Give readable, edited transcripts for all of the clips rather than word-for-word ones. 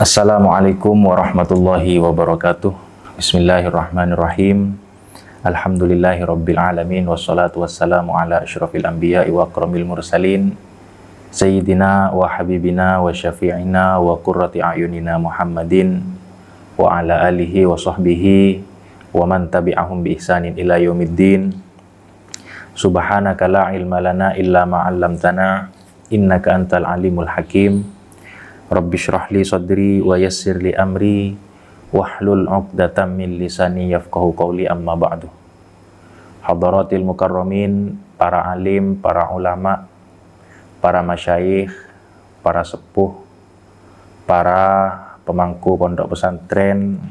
Assalamualaikum warahmatullahi wabarakatuh. Bismillahirrahmanirrahim. Alhamdulillahirabbil alamin wassalatu wassalamu ala asyrafil anbiya'i wa akramil mursalin sayyidina wa habibina wa syafi'ina wa qurrati a'yunina Muhammadin wa ala alihi wa sahbihi wa man tabi'ahum bi ihsanin ila yaumiddin. Subhanaka la ilma lana illa ma 'allamtana innaka antal alimul hakim. Rabbi syrah li sadri wa yassir li amri wahlul 'uqdatam min lisani yafqahu qawli, amma ba'du. Hadaratil mukarramin, para alim, para ulama, para masyayikh, para sepuh, para pemangku pondok pesantren,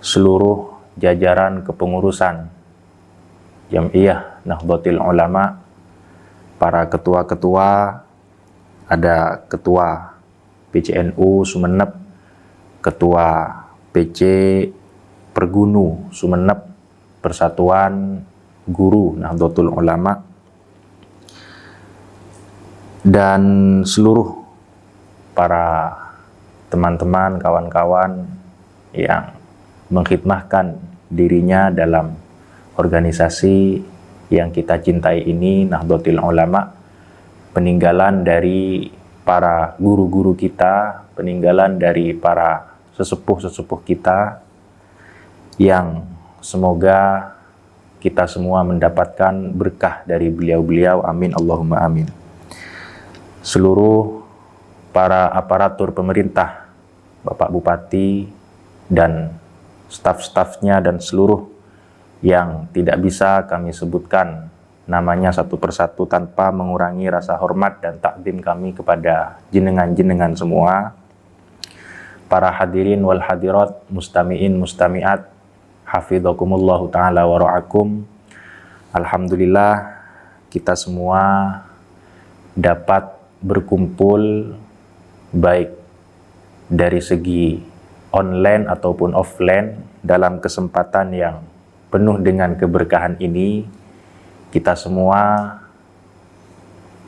seluruh jajaran kepengurusan Jam'iyah Nahdlatul Ulama, para ketua-ketua, ada ketua PCNU Sumeneb, ketua PC Pergunu Sumeneb, Persatuan Guru Nahdlatul Ulama, dan seluruh para teman-teman, kawan-kawan yang mengkhidmahkan dirinya dalam organisasi yang kita cintai ini, Nahdlatul Ulama, peninggalan dari para guru-guru kita, peninggalan dari para sesepuh-sesepuh kita, yang semoga kita semua mendapatkan berkah dari beliau-beliau. Amin, Allahumma amin. Seluruh para aparatur pemerintah, Bapak Bupati dan staf-stafnya, dan seluruh yang tidak bisa kami sebutkan namanya satu persatu tanpa mengurangi rasa hormat dan takdim kami kepada jenengan-jenengan semua, para hadirin wal hadirat, mustami'in mustami'at, hafidhakumullahu ta'ala wa ra'akum. Alhamdulillah, kita semua dapat berkumpul baik dari segi online ataupun offline dalam kesempatan yang penuh dengan keberkahan ini. Kita semua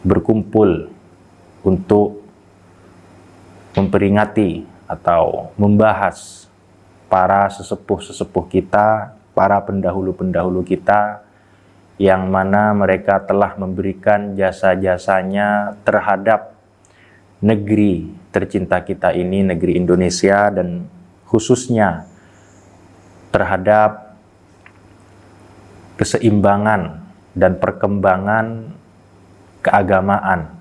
berkumpul untuk memperingati atau membahas para sesepuh-sesepuh kita, para pendahulu-pendahulu kita, yang mana mereka telah memberikan jasa-jasanya terhadap negeri tercinta kita ini, negeri Indonesia, dan khususnya terhadap keseimbangan dan perkembangan keagamaan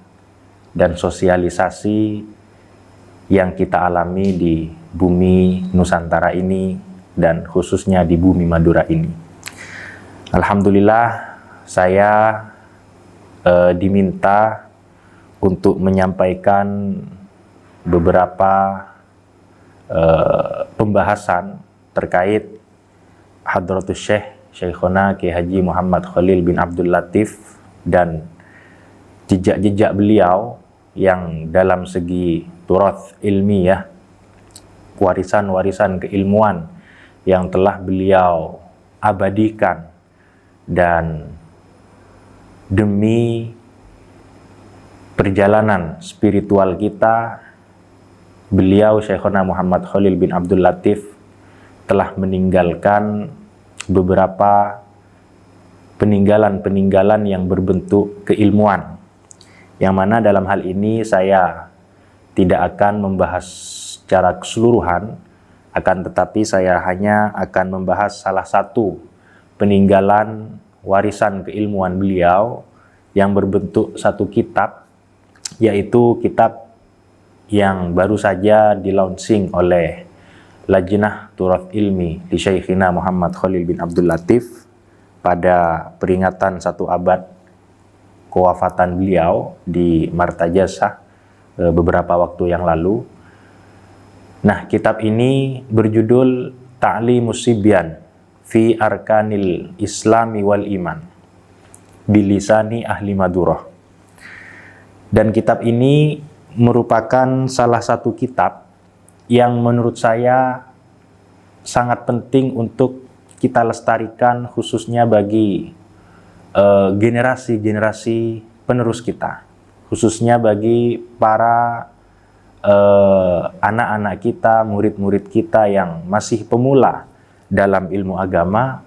dan sosialisasi yang kita alami di bumi Nusantara ini, dan khususnya di bumi Madura ini. Alhamdulillah, saya diminta untuk menyampaikan beberapa pembahasan terkait Hadratus Syekh Syekhona Kiai Haji Muhammad Khalil bin Abdul Latif dan jejak-jejak beliau yang dalam segi turath ilmiah, warisan-warisan keilmuan yang telah beliau abadikan, dan demi perjalanan spiritual kita, beliau Syekhona Muhammad Khalil bin Abdul Latif telah meninggalkan beberapa peninggalan-peninggalan yang berbentuk keilmuan, yang mana dalam hal ini saya tidak akan membahas secara keseluruhan, akan tetapi saya hanya akan membahas salah satu peninggalan warisan keilmuan beliau yang berbentuk satu kitab, yaitu kitab yang baru saja di-launching oleh Lajnah Turath Ilmi di Syekhina Muhammad Khalil bin Abdul Latif pada peringatan 1 abad kewafatan beliau di Martajasa beberapa waktu yang lalu. Nah, kitab ini berjudul Ta'limus Sibyan fi Arkanil Islami wal Iman bilisani ahli Madurah. Dan kitab ini merupakan salah satu kitab yang menurut saya sangat penting untuk kita lestarikan, khususnya bagi generasi-generasi penerus kita, khususnya bagi para anak-anak kita, murid-murid kita yang masih pemula dalam ilmu agama,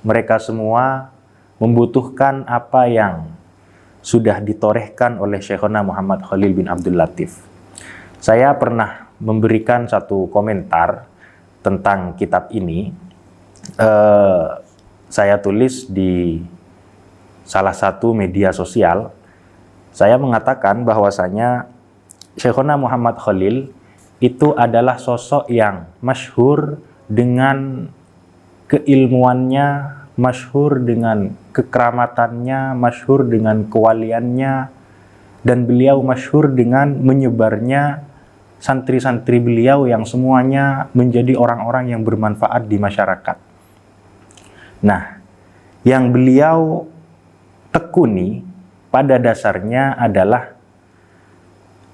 mereka semua membutuhkan apa yang sudah ditorehkan oleh Syekhona Muhammad Khalil bin Abdul Latif. Saya pernah memberikan satu komentar tentang kitab ini. Saya tulis di salah satu media sosial. Saya mengatakan bahwasanya Syekhona Muhammad Khalil itu adalah sosok yang masyhur dengan keilmuannya, masyhur dengan kekeramatannya, masyhur dengan kewaliannya, dan beliau masyhur dengan menyebarnya santri-santri beliau yang semuanya menjadi orang-orang yang bermanfaat di masyarakat. Nah, yang beliau tekuni pada dasarnya adalah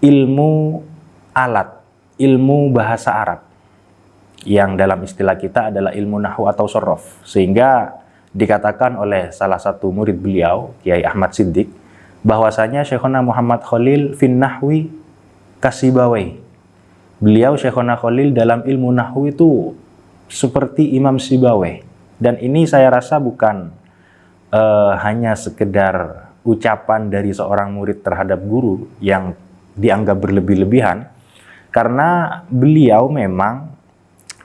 ilmu alat, ilmu bahasa Arab, yang dalam istilah kita adalah ilmu nahwu atau shorof. Sehingga dikatakan oleh salah satu murid beliau, Kiai Ahmad Siddiq, bahwasanya Syekhona Muhammad Khalil fin nahwi kasibawai. Beliau Syekhona Khalil dalam ilmu nahwu itu seperti Imam Sibawai. Dan ini saya rasa bukan hanya sekedar ucapan dari seorang murid terhadap guru yang dianggap berlebih-lebihan, karena beliau memang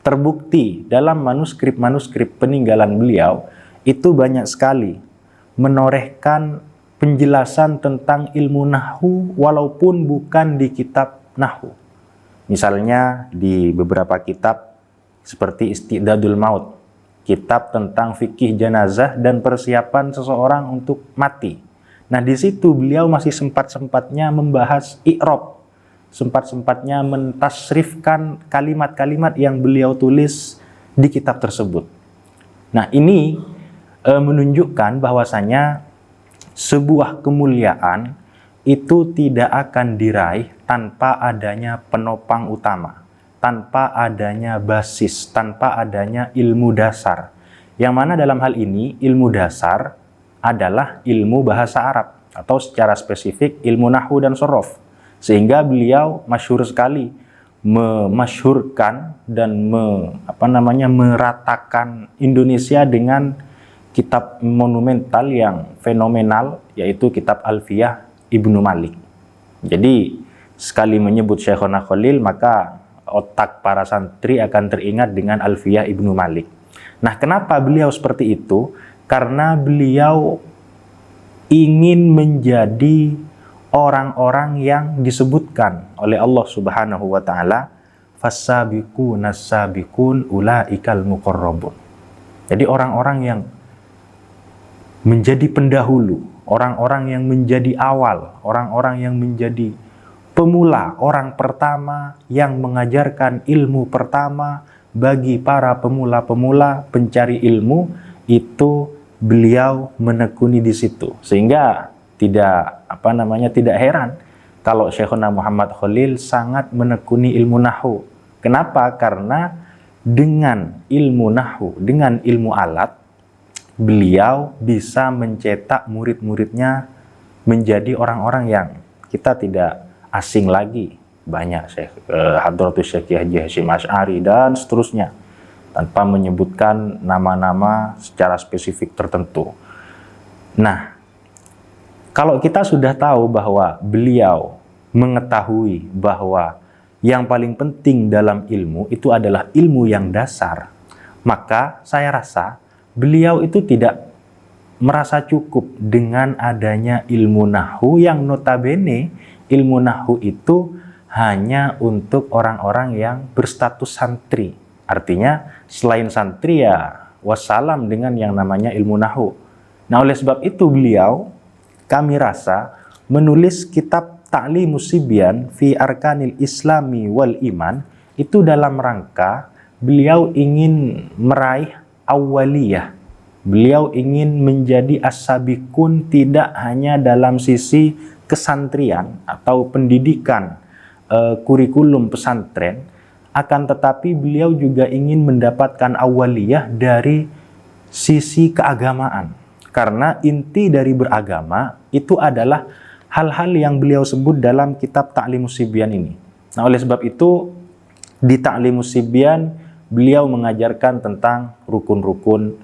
terbukti dalam manuskrip-manuskrip peninggalan beliau itu banyak sekali menorehkan penjelasan tentang ilmu nahwu walaupun bukan di kitab nahwu. Misalnya di beberapa kitab seperti Isti'dadul Maut, kitab tentang fikih jenazah dan persiapan seseorang untuk mati. Nah, di situ beliau masih sempat-sempatnya membahas i'rab, sempat-sempatnya mentasrifkan kalimat-kalimat yang beliau tulis di kitab tersebut. Nah, ini menunjukkan bahwasanya sebuah kemuliaan itu tidak akan diraih tanpa adanya penopang utama, tanpa adanya basis, tanpa adanya ilmu dasar. Yang mana dalam hal ini ilmu dasar adalah ilmu bahasa Arab atau secara spesifik ilmu nahwu dan shorof. Sehingga beliau masyhur sekali memasyhurkan dan meratakan Indonesia dengan kitab monumental yang fenomenal, yaitu kitab Alfiyah Ibnu Malik. Jadi sekali menyebut Syekhona Khalil, maka otak para santri akan teringat dengan Alfiyah Ibnu Malik. Nah, kenapa beliau seperti itu? Karena beliau ingin menjadi orang-orang yang disebutkan oleh Allah Subhanahu wa taala, fassabiqunas sabiqun ulaikal muqarrabun. Jadi orang-orang yang menjadi pendahulu, orang-orang yang menjadi awal, orang-orang yang menjadi pemula, orang pertama yang mengajarkan ilmu pertama bagi para pemula-pemula pencari ilmu, itu beliau menekuni di situ. Sehingga tidak heran kalau Syekhona Muhammad Khalil sangat menekuni ilmu nahwu. Kenapa? Karena dengan ilmu nahwu, dengan ilmu alat, beliau bisa mencetak murid-muridnya menjadi orang-orang yang kita tidak asing lagi. Banyak Hadratus Syekh Haji Hasyim Asy'ari dan seterusnya, tanpa menyebutkan nama-nama secara spesifik tertentu. Nah, kalau kita sudah tahu bahwa beliau mengetahui bahwa yang paling penting dalam ilmu itu adalah ilmu yang dasar, maka saya rasa beliau itu tidak merasa cukup dengan adanya ilmu nahwu yang notabene ilmu nahwu itu hanya untuk orang-orang yang berstatus santri. Artinya selain santri ya wassalam dengan yang namanya ilmu nahwu. Nah, oleh sebab itu beliau, kami rasa, menulis kitab Ta'limus Sibyan fi Arkanil Islami wal Iman itu dalam rangka beliau ingin meraih awaliyah. Beliau ingin menjadi as-sabiqun tidak hanya dalam sisi kesantrian atau pendidikan kurikulum pesantren, akan tetapi beliau juga ingin mendapatkan awaliyah dari sisi keagamaan. Karena inti dari beragama itu adalah hal-hal yang beliau sebut dalam kitab Ta'limus Sibyan ini. Nah, oleh sebab itu di Ta'limus Sibyan beliau mengajarkan tentang rukun-rukun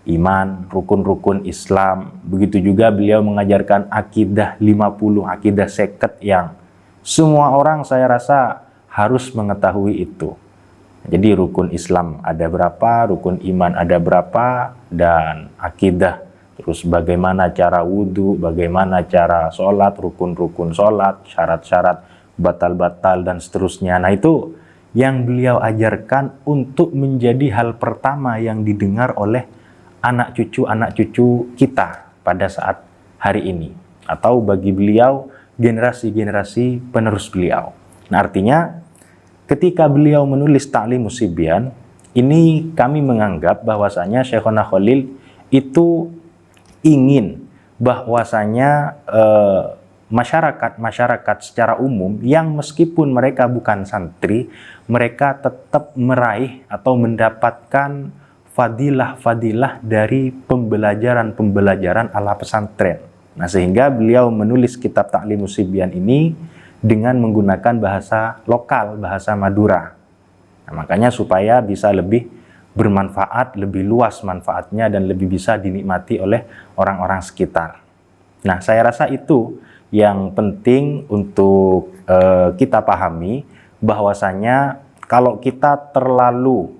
iman, rukun-rukun Islam. Begitu juga beliau mengajarkan akidah 50, akidah seket yang semua orang saya rasa harus mengetahui itu. Jadi rukun Islam ada berapa, rukun iman ada berapa, dan akidah. Terus bagaimana cara wudhu, bagaimana cara sholat, rukun-rukun sholat, syarat-syarat, batal-batal, dan seterusnya. Nah, itu yang beliau ajarkan untuk menjadi hal pertama yang didengar oleh anak cucu kita pada saat hari ini. Atau bagi beliau, generasi-generasi penerus beliau. Nah, artinya ketika beliau menulis Ta'limus Sibyan, ini kami menganggap bahwasanya Syekhona Khalil itu ingin bahwasanya masyarakat secara umum yang meskipun mereka bukan santri, mereka tetap meraih atau mendapatkan fadilah-fadilah dari pembelajaran-pembelajaran ala pesantren. Nah, sehingga beliau menulis kitab Ta'limus Sibyan ini dengan menggunakan bahasa lokal, bahasa Madura. Nah, makanya supaya bisa lebih bermanfaat, lebih luas manfaatnya, dan lebih bisa dinikmati oleh orang-orang sekitar. Nah, saya rasa itu yang penting untuk kita pahami, bahwasanya kalau kita terlalu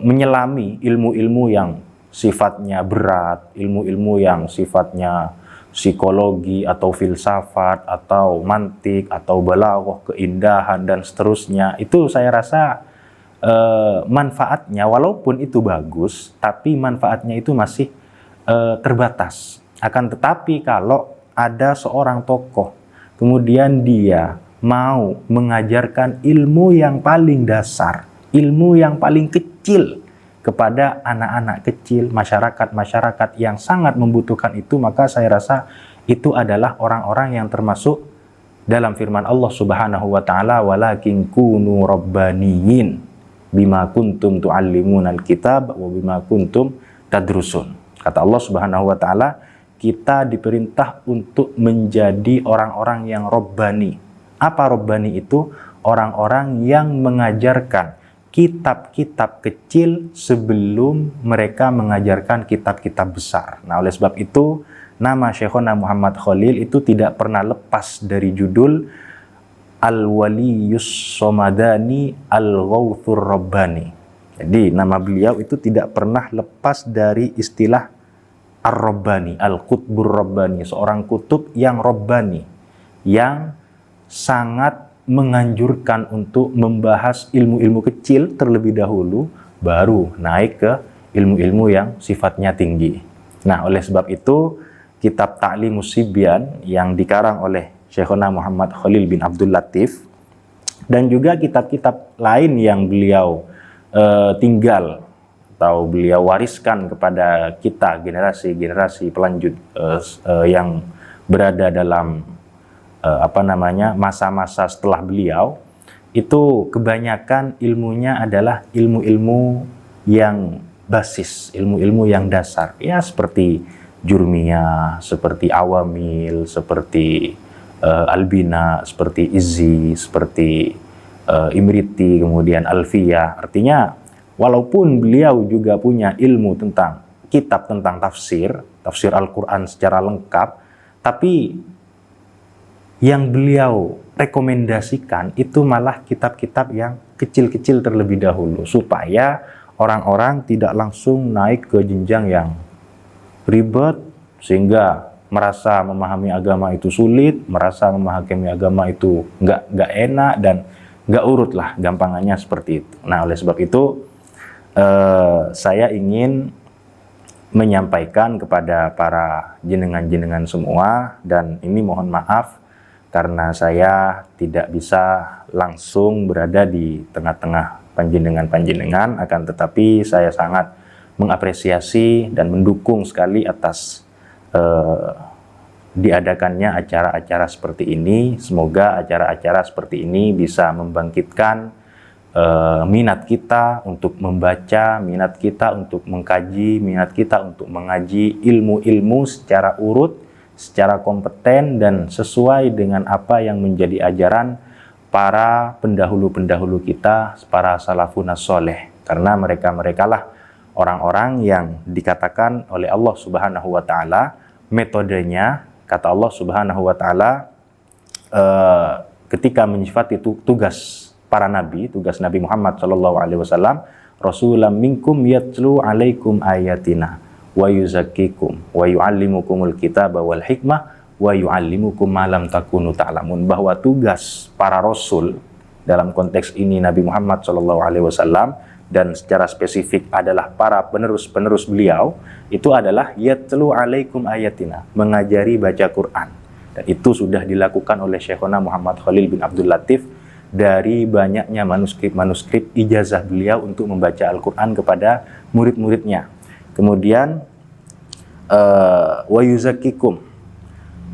menyelami ilmu-ilmu yang sifatnya berat, ilmu-ilmu yang sifatnya psikologi atau filsafat atau mantik atau balaghah, keindahan dan seterusnya, itu saya rasa manfaatnya walaupun itu bagus, tapi manfaatnya itu masih terbatas. Akan tetapi kalau ada seorang tokoh kemudian dia mau mengajarkan ilmu yang paling dasar, ilmu yang paling kecil kepada anak-anak kecil, masyarakat-masyarakat yang sangat membutuhkan itu, maka saya rasa itu adalah orang-orang yang termasuk dalam firman Allah Subhanahu wa taala, walakin kunu rabbaniyin bima kuntum tuallimunal kitab wa bima kuntum tadrusun. Kata Allah Subhanahu wa taala, kita diperintah untuk menjadi orang-orang yang rabbani. Apa rabbani itu? Orang-orang yang mengajarkan kitab-kitab kecil sebelum mereka mengajarkan kitab-kitab besar. Nah, oleh sebab itu, nama Syekhona Muhammad Khalil itu tidak pernah lepas dari judul Al-Waliyus Somadani Al-Ghawthur Rabbani. Jadi, nama beliau itu tidak pernah lepas dari istilah Ar-Rabbani, Al-Qutbur Rabbani, seorang kutub yang Rabbani, yang sangat menganjurkan untuk membahas ilmu-ilmu kecil terlebih dahulu, baru naik ke ilmu-ilmu yang sifatnya tinggi. Nah, oleh sebab itu, kitab Ta'limus Sibyan yang dikarang oleh Syekhona Muhammad Khalil bin Abdul Latif, dan juga kitab-kitab lain yang beliau tinggal atau beliau wariskan kepada kita, generasi-generasi pelanjut yang berada dalam masa-masa setelah beliau, itu kebanyakan ilmunya adalah ilmu-ilmu yang basis, ilmu-ilmu yang dasar, ya seperti Jurmiyah, seperti Awamil, seperti Albina, seperti Izzi, seperti Imriti, kemudian Alfiyah. Artinya walaupun beliau juga punya ilmu tentang kitab tentang tafsir Al-Quran secara lengkap, tapi yang beliau rekomendasikan itu malah kitab-kitab yang kecil-kecil terlebih dahulu, supaya orang-orang tidak langsung naik ke jenjang yang ribet sehingga merasa memahami agama itu sulit, merasa memahami agama itu nggak enak dan nggak urut lah, gampangannya seperti itu. Nah, oleh sebab itu saya ingin menyampaikan kepada para jenengan-jenengan semua, dan ini mohon maaf karena saya tidak bisa langsung berada di tengah-tengah panjenengan-panjenengan, akan tetapi saya sangat mengapresiasi dan mendukung sekali atas diadakannya acara-acara seperti ini. Semoga acara-acara seperti ini bisa membangkitkan minat kita untuk membaca, minat kita untuk mengkaji, minat kita untuk mengaji ilmu-ilmu secara urut, secara kompeten dan sesuai dengan apa yang menjadi ajaran para pendahulu-pendahulu kita, para salafun soleh, karena mereka lah orang-orang yang dikatakan oleh Allah Subhanahu wa taala metodenya, kata Allah Subhanahu wa taala ketika menyifati tugas para nabi, tugas Nabi Muhammad sallallahu alaihi wasallam, rasulam minkum yatlu alaikum ayatina wa yuzakkikum wa yuallimukumul kitaba wal hikmah wa yu'allimukum ma lam takunu ta'lamun, bahwa tugas para rasul dalam konteks ini Nabi Muhammad SAW dan secara spesifik adalah para penerus-penerus beliau, itu adalah yatlu alaikum ayatina, mengajari baca Quran. Dan itu sudah dilakukan oleh Syekhona Muhammad Khalil bin Abdul Latif dari banyaknya manuskrip ijazah beliau untuk membaca Al-Quran kepada murid-muridnya. Kemudian wa yuzakkikum,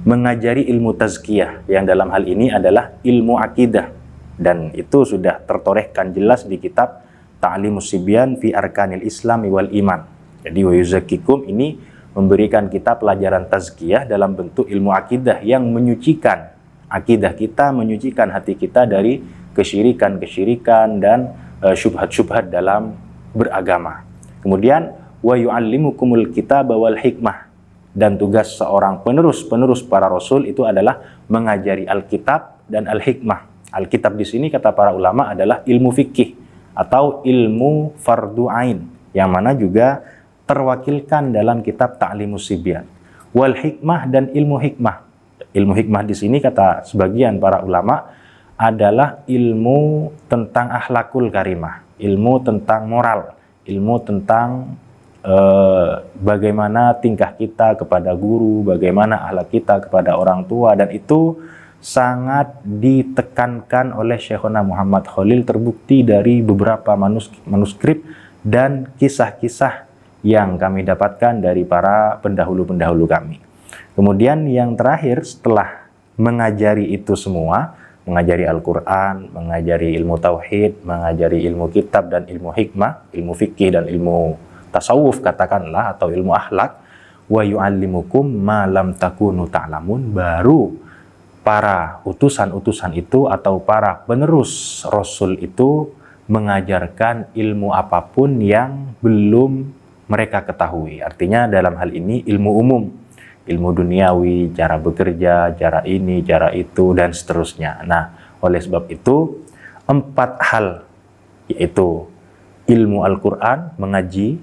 mengajari ilmu tazkiyah, yang dalam hal ini adalah ilmu akidah, dan itu sudah tertorehkan jelas di kitab Ta'limus Sibyan fi Arkanil Islami wal Iman. Jadi wa yuzakkikum ini memberikan kita pelajaran tazkiyah dalam bentuk ilmu akidah yang menyucikan akidah kita, menyucikan hati kita dari kesyirikan dan syubhat-syubhat dalam beragama. Kemudian wa yu'allimukumul kitaba wal hikmah, dan tugas seorang penerus para rasul itu adalah mengajari Alkitab dan Al-Hikmah. Alkitab di sini kata para ulama adalah ilmu fikih atau ilmu fardu ain, yang mana juga terwakilkan dalam kitab Ta'limus Sibyan. Wal hikmah, dan ilmu hikmah. Ilmu hikmah di sini kata sebagian para ulama adalah ilmu tentang akhlakul karimah, ilmu tentang moral, ilmu tentang bagaimana tingkah kita kepada guru, bagaimana akhlak kita kepada orang tua, dan itu sangat ditekankan oleh Syekhona Muhammad Khalil, terbukti dari beberapa manuskrip dan kisah-kisah yang kami dapatkan dari para pendahulu-pendahulu kami. Kemudian yang terakhir, setelah mengajari itu semua, mengajari Al-Quran, mengajari ilmu tauhid, mengajari ilmu kitab dan ilmu hikmah, ilmu fikih dan ilmu tasawuf katakanlah, atau ilmu akhlak, wa yu'allimukum ma lam takunu ta'lamun, baru para utusan-utusan itu atau para penerus rasul itu mengajarkan ilmu apapun yang belum mereka ketahui. Artinya dalam hal ini ilmu umum, ilmu duniawi, cara bekerja, cara ini, cara itu, dan seterusnya. Nah, oleh sebab itu 4 hal, yaitu ilmu Al-Quran, mengaji,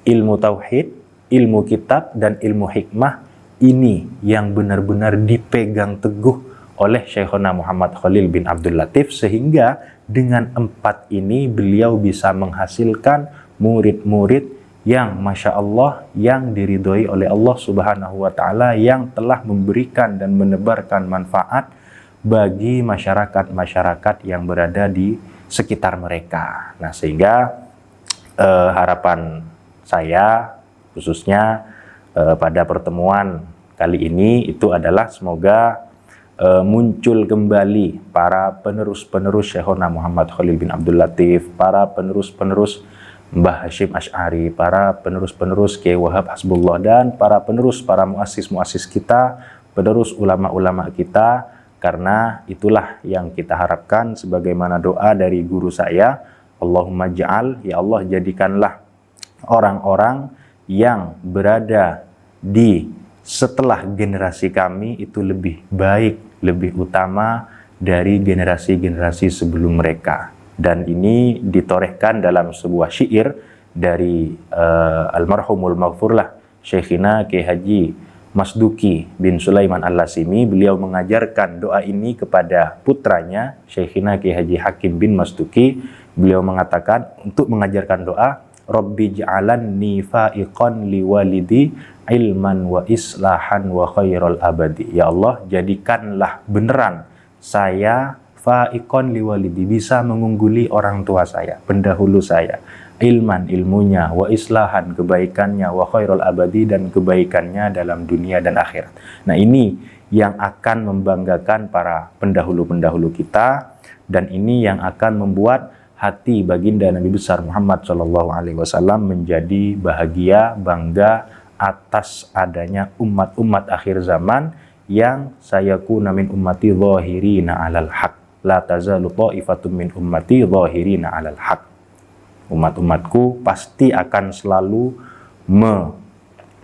ilmu tauhid, ilmu kitab, dan ilmu hikmah, ini yang benar-benar dipegang teguh oleh Syekhona Muhammad Khalil bin Abdul Latif, sehingga dengan 4 ini beliau bisa menghasilkan murid-murid yang Masya Allah, yang diridhoi oleh Allah Subhanahu wa Ta'ala, yang telah memberikan dan menebarkan manfaat bagi masyarakat-masyarakat yang berada di sekitar mereka. Nah, sehingga harapan saya khususnya pada pertemuan kali ini itu adalah semoga muncul kembali para penerus-penerus Syekhona Muhammad Khalil bin Abdul Latif, para penerus-penerus Mbah Hashim Asy'ari, para penerus-penerus Kiai Wahab Hasbullah, dan para muassis-muassis kita, penerus ulama-ulama kita, karena itulah yang kita harapkan sebagaimana doa dari guru saya, Allahumma ja'al, ya Allah jadikanlah orang-orang yang berada di setelah generasi kami itu lebih baik, lebih utama dari generasi-generasi sebelum mereka. Dan ini ditorehkan dalam sebuah syair dari almarhumul maghfurlah Syekhina Kiai Haji Masduki bin Sulaiman Al-Lasimi. Beliau mengajarkan doa ini kepada putranya Syekhina Kiai Haji Hakim bin Masduki. Beliau mengatakan untuk mengajarkan doa, Rabbi ja'alanni fa'iqan liwalidi ilman wa islahan wa khairal abadi. Ya Allah, jadikanlah beneran saya fa'iqan liwalidi, bisa mengungguli orang tua saya, pendahulu saya, ilman, ilmunya, wa islahan, kebaikannya, wa khairal abadi, dan kebaikannya dalam dunia dan akhirat. Nah, ini yang akan membanggakan para pendahulu-pendahulu kita, dan ini yang akan membuat hati baginda Nabi besar Muhammad SAW menjadi bahagia, bangga atas adanya umat-umat akhir zaman yang sayakuna min ummati zahirina alal haq. la tazalu ta'ifatum min ummati zahirina 'alal haq. Umat-umatku pasti akan selalu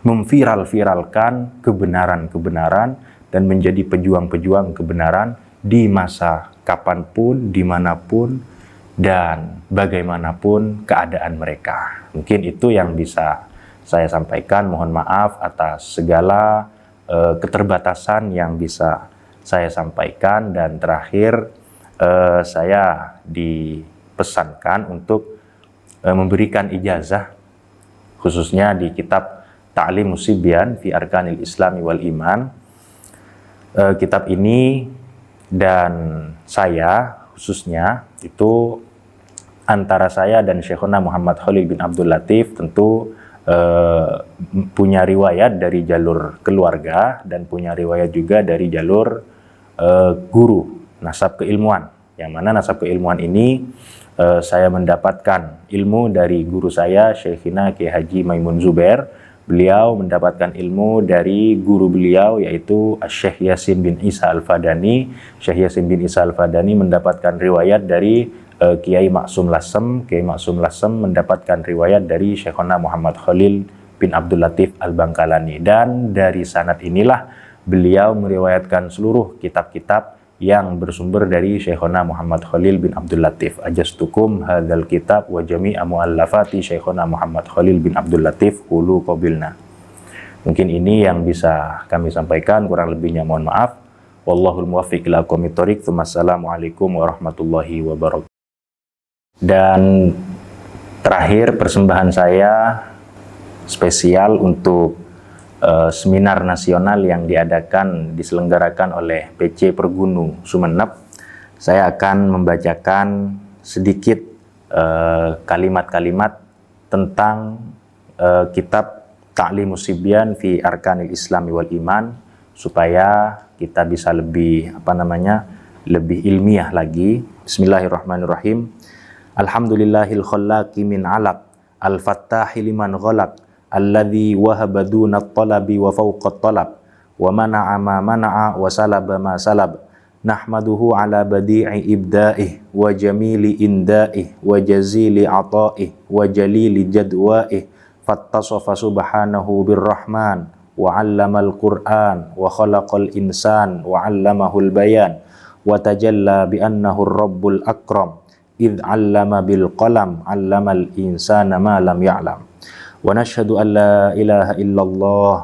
memviral-viralkan kebenaran-kebenaran dan menjadi pejuang-pejuang kebenaran di masa kapanpun, dimanapun, dan bagaimanapun keadaan mereka. Mungkin itu yang bisa saya sampaikan. Mohon maaf atas segala keterbatasan yang bisa saya sampaikan. Dan terakhir, saya dipesankan untuk memberikan ijazah, khususnya di kitab Ta'limus Sibyan fi Arkanil Islami wal Iman. Kitab ini dan saya khususnya itu antara saya dan Syekhuna Muhammad Khalil bin Abdul Latif tentu punya riwayat dari jalur keluarga dan punya riwayat juga dari jalur guru, nasab keilmuan. Yang mana nasab keilmuan ini saya mendapatkan ilmu dari guru saya, Syekhina Kiai Haji Maimun Zubair. Beliau mendapatkan ilmu dari guru beliau, yaitu Syekh Yasin bin Isa Al-Fadani. Syekh Yasin bin Isa Al-Fadani mendapatkan riwayat dari Kiai Maksum Lasem. Kiai Maksum Lasem mendapatkan riwayat dari Syekhona Muhammad Khalil bin Abdul Latif Al-Bangkalani. Dan dari sanad inilah beliau meriwayatkan seluruh kitab-kitab yang bersumber dari Syekhona Muhammad Khalil bin Abdul Latif. Ajastukum hadzal kitab wa jami'a muallafati Syekhona Muhammad Khalil bin Abdul Latif qulu qabilna. Mungkin ini yang bisa kami sampaikan, kurang lebihnya mohon maaf. Wallahul muwaffiq ila aqwamit thoriq. Wassalamualaikum warahmatullahi wabarakatuh. Dan terakhir, persembahan saya spesial untuk seminar nasional yang diselenggarakan oleh PC Pergunu Sumeneb. Saya akan membacakan sedikit kalimat-kalimat tentang kitab Ta'limus Sibyan fi Arkanil Islami wal Iman, supaya kita bisa lebih lebih ilmiah lagi. Bismillahirrahmanirrahim. Alhamdulillahil khallaqi min 'alaq, al-fattahi liman ghalaq, alladzi wahaba duna at-talabi wa fawqa at-talab, wa mana'a ma mana'a wa salaba ma salab. Nahmaduhu ala badi'i ibda'ih wa jamili inda'ih wa jazili ata'ih wa jalili jadwa'ih. Fattasafa subhanahu birrahman wa 'allamal qur'an wa khalaqal insan wa 'allamahul bayan wa tajalla bi annahu ar-rabbul akram idh 'allama bil qalam 'allamal insana ma lam ya'lam. Wa nashhadu an la ilaha illallah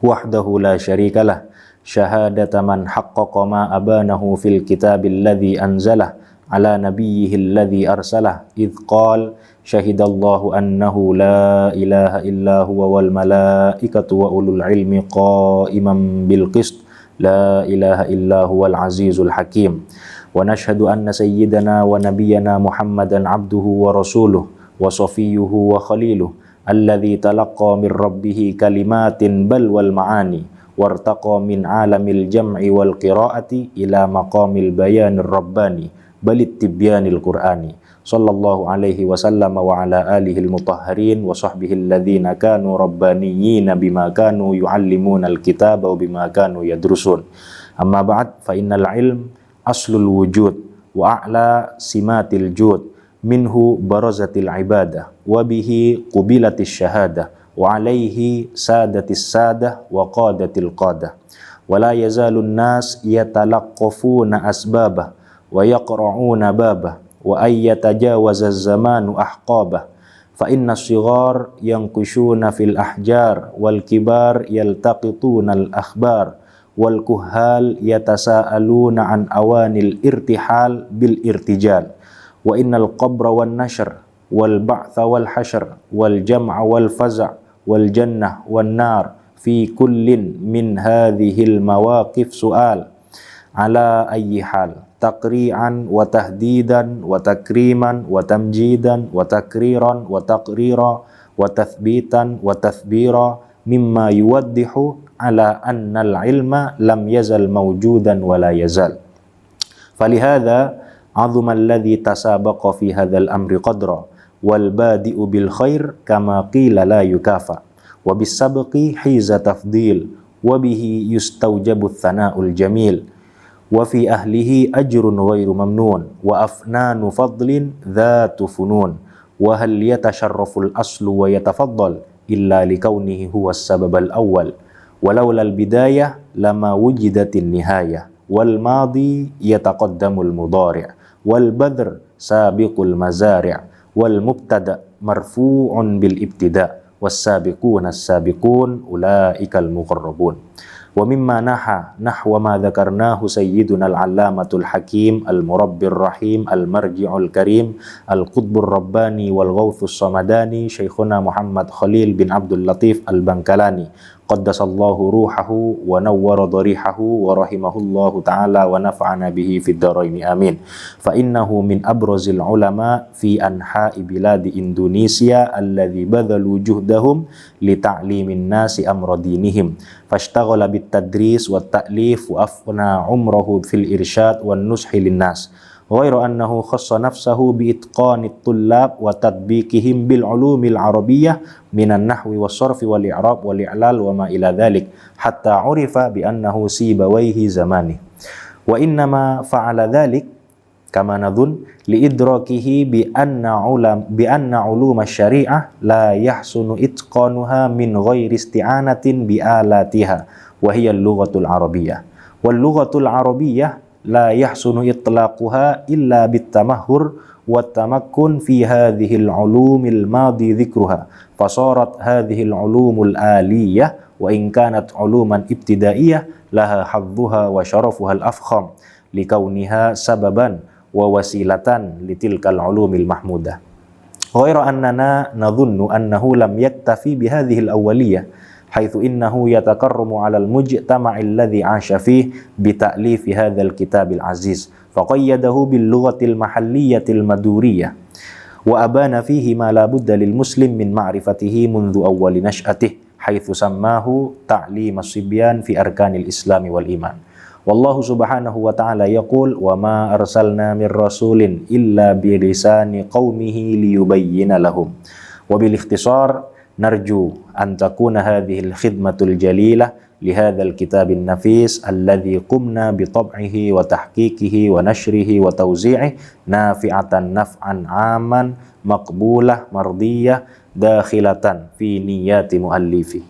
wahdahu la syarika lah, syahadata man haqqaqa ma abanahu fil kitabil ladzi anzalah ala nabiyyihi alladzi arsalah idh qala syahidallahu annahu la ilaha illa huwa wal malaikatu wa ulul ilmi qa'iman bil qist la ilaha illa huwal azizul hakim. Wa nashhadu anna sayyidana wa nabiyyana Muhammadan abduhu wa rasuluh wa safiyyuhu wa khaliluh alladzi talaqqa min rabbih kalimatin bal wal ma'ani wartaqa min alamil jam'i wal qira'ati ila maqamil bayanir rabbani balit tibyanil qur'ani sallallahu alaihi wasallam wa ala alihi al-mutahharin wa sahbihi alladhina kanu rabbaniyina bima kanu yuallimuna al-kitaba wa bima kanu yadrusun. Amma ba'd, fa innal ilm aslul wujud wa a'la simatil jud, minhu barazatil ibadah wa bihi qubilatis syahadah wa alaihi sadatis sadah wa qadatil qadah wa la yazalun nas yatalaqqafuna asbabah wa yaqra'una babah wa ayyatajawaza az-zamanu ahqabah fa inna as-sighar yanqushuna fil ahjar wal kibar yaltaqituna al-akhbar wal kuhal yatasaaluna an awanil irtihal bil irtijal wa innal qabra wan nashr wal ba'tha wal hashr wal jam'a wal faza' wal jannah wan nar fi kullin min hadhil mawaqif su'al ala ayyi hal taqri'an wa tahdidan wa takriman wa tamjidan wa takriran wa taqrira wa tathbitan wa tathbira mimma yuwaddihu ala anna al-ilma lam yazal mawjudan wa la yazal. Falihadha azuma alladhi tasabaqa fi hadzal amri qadra wal badi'u bil khair kama qila la yukafa wa bis sabqi hiza tafdil wa bihi yustawjabu thana'ul jamil wa fi ahlihi ajrun ghairu mamnun wa afnanu fadlin dhatu funun wa hal yatasharraful aslu wa yatafaddal illa likaunihi huwa as-sababal awwal walaula al-bidayah lama wujidatin nihayah wal madi yataqaddamul mudhari' wal badr sabiqul mazari' wal mubtada marfu'un bil ibtida' was sabiquna as-sabiqun ulaikal muqarrabun. Wa mimma nahwa ma dzakarnahu sayyiduna al-allamatul hakim al-murabbir rahim al-marji'ul karim al-qutbur rabbani wal ghawthus samadani syekhuna Muhammad Khalil bin Abdul Latif al-Bankalani qaddasallahu ruhahu wa nawwara dharihahu wa rahimahullahu ta'ala wa nafa'ana bihi fid dharaini amin. Fa innahu min abrazil ulama fi anha'i biladi Indonesia alladhi badhalu juhdahum li ta'limin nasi amra dinihim fashtaghala bit tadris wa ta'lif wa afna umrahu fil irsyad wan nushi lin nas ghairu annahu khassa nafsahu bi itqanit tullab wa tadbiqihim bil ulumil arabiyyah minan nahwi was sarfi wal i'rab wal i'lal wa ma ila dhalik hatta urifa bi annahu sibawaihi zamani wa innama fa'ala dhalik kama nadhun li idrakihi bi anna ulum asy-syari'ah la yahsunu itqanuha min ghairi isti'anatin bi alatiha wa hiya al-lughatul arabiyyah wal lughatul arabiyyah la yahsunu itlaquha illa bitamahhur wa tamakkun fi hadhihi al-ulumil madi dhikruha fasarat hadhihi al-ulumul aliyah wa in kanat uluman ibtidaiyah laha hadduha wa sharafuha al-afkham likauniha sababan wa wasilatan litilkal ulumil mahmudah ghairu annana nadhunnu annahu lam yaktafi bihadhihi al-awwaliyah haitsu innahu yatakarramu 'alal mujtama'il ladzi 'asha fihi bi ta'lifi hadzal kitabil aziz faqayyadahu bil lughatil mahalliyatil maduriyah wa abana fihi ma la budda lil muslim min ma'rifatihi mundhu awwali nash'atihi haitsu sammahu ta'limas sibyan fi arkanil islami wal iman. Wallahu subhanahu wa ta'ala yaqul wa ma arsalna mir rasulin illa bi lisani qaumihi liyubayyana lahum wa bil ikhtisar narju an takuna hadhihi al-khidmatul jalilah li hadzal kitabin nafis alladhi qumna bi tab'ihi wa tahqiqihi wa nashrihi wa tawzi'ihi nafi'atan naf'an 'aman maqbulah mardiyah dakhilatan fi niyyati muallifi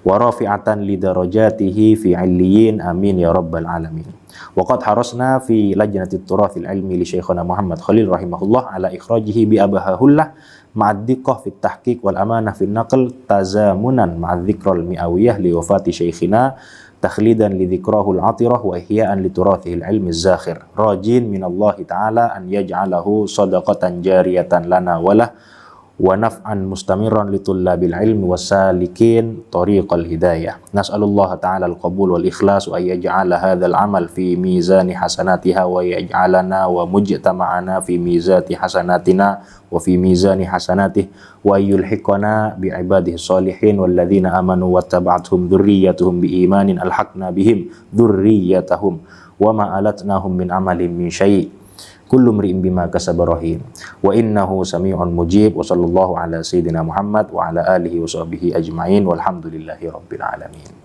wa rafi'atan li darajatihi fi 'illiyin amin ya rabbal alamin. Wa qad harasna fi lajnatit turathil ilmi li syekhina Muhammad Khalil rahimahullah ala ikhrajihi bi abahahullah ma'ad-diqqah fit tahqiq wal amanah fin naql tazamunan ma'adh-dhikral mi'awiyah li wafati syekhina takhlidan li dhikrahul atirah wa ihya'an li turathihil ilmi az-zakhir rajin minallahi ta'ala an yaj'alahu sadaqatan jariyatan lana walah wa naf'an mustamirran li tullabil ilmi wasalikin tariqal hidayah. Nas'alullaha ta'ala al-qabul wal ikhlas wa yaj'ala hadzal amal fi mizani hasanatiha wa yaj'alana wa mujtama'ana fi mizati hasanatina wa fi mizani hasanatih wa yulhiqana bi ibadihi salihin walladzina amanu wattaba'athum dzurriyyatuhum bi imanin alhaqna bihim dzurriyyatahum wa ma alatnahum min amalin min syai'. Kullu mri'in bima kasaba rahin wa innahu sami'un mujib wa sallallahu ala sayyidina Muhammad wa ala alihi wa sahbihi ajma'in walhamdulillahi rabbil alamin.